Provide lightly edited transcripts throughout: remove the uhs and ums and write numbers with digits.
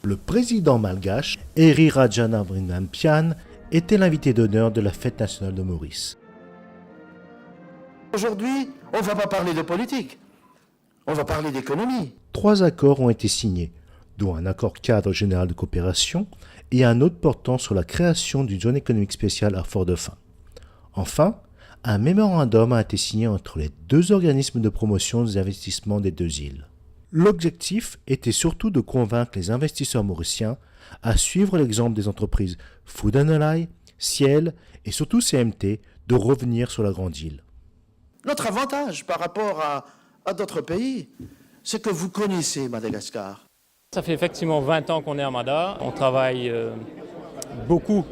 Le président malgache, Eri Rajanavrinampian, était l'invité d'honneur de la fête nationale de Maurice. Aujourd'hui, on ne va pas parler de politique, on va parler d'économie. 3 accords ont été signés, dont un accord cadre général de coopération et un autre portant sur la création d'une zone économique spéciale à Fort-Dauphin. Enfin, un mémorandum a été signé entre les 2 organismes de promotion des investissements des 2 îles. L'objectif était surtout de convaincre les investisseurs mauriciens à suivre l'exemple des entreprises Food & Allied, Ciel et surtout CMT de revenir sur la grande île. Notre avantage par rapport à d'autres pays, c'est que vous connaissez Madagascar. Ça fait effectivement 20 ans qu'on est à Mada. On travaille beaucoup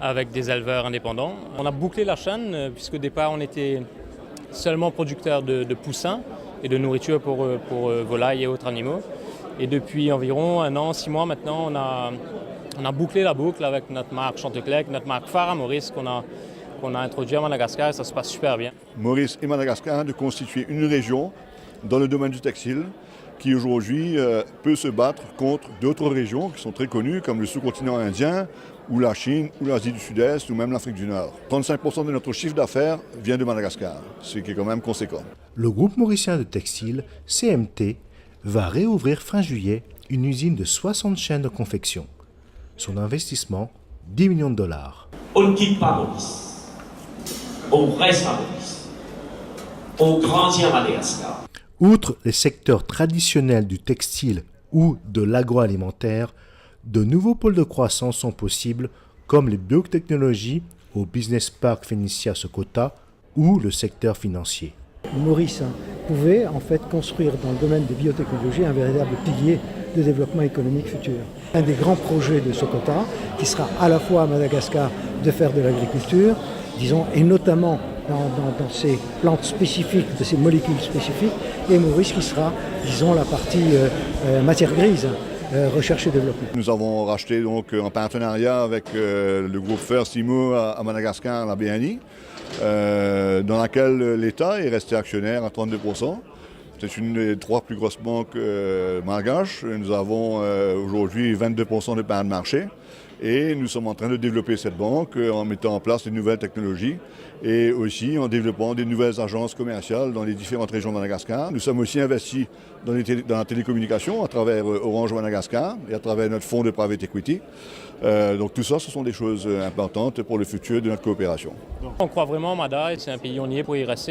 avec des éleveurs indépendants. On a bouclé la chaîne puisque au départ on était seulement producteur de poussins et de nourriture pour volailles et autres animaux. Et depuis environ 1 an, 6 mois maintenant, on a bouclé la boucle avec notre marque Chanteclec, notre marque phare à Maurice qu'on a introduit à Madagascar et ça se passe super bien. Maurice et Madagascar de constituer une région dans le domaine du textile qui aujourd'hui peut se battre contre d'autres régions qui sont très connues comme le sous-continent indien ou la Chine ou l'Asie du Sud-Est ou même l'Afrique du Nord. 35% de notre chiffre d'affaires vient de Madagascar, ce qui est quand même conséquent. Le groupe mauricien de textile, CMT, va réouvrir fin juillet une usine de 60 chaînes de confection. Son investissement, 10 millions de dollars. On ne quitte pas Maurice. On reste à Maurice. On grandit à Madagascar. Outre les secteurs traditionnels du textile ou de l'agroalimentaire, de nouveaux pôles de croissance sont possibles comme les biotechnologies au Business Park Phoenicia Sokota ou le secteur financier. Maurice pouvait en fait construire dans le domaine des biotechnologies un véritable pilier de développement économique futur. Un des grands projets de Sokota, qui sera à la fois à Madagascar de faire de l'agriculture, disons, et notamment dans ces plantes spécifiques, de ces molécules spécifiques, et Maurice qui sera, disons, la partie matière grise, recherche et développement. Nous avons racheté donc en partenariat avec le groupe First Immo à Madagascar, la BNI, dans laquelle l'État est resté actionnaire à 32%. C'est une des 3 plus grosses banques malgaches. Nous avons aujourd'hui 22% de part de marché. Et nous sommes en train de développer cette banque en mettant en place de nouvelles technologies et aussi en développant des nouvelles agences commerciales dans les différentes régions de Madagascar. Nous sommes aussi investis dans la télécommunication à travers Orange Madagascar et à travers notre fonds de private equity. Donc tout ça, ce sont des choses importantes pour le futur de notre coopération. On croit vraiment à Mada et c'est un pays on y est pour y rester.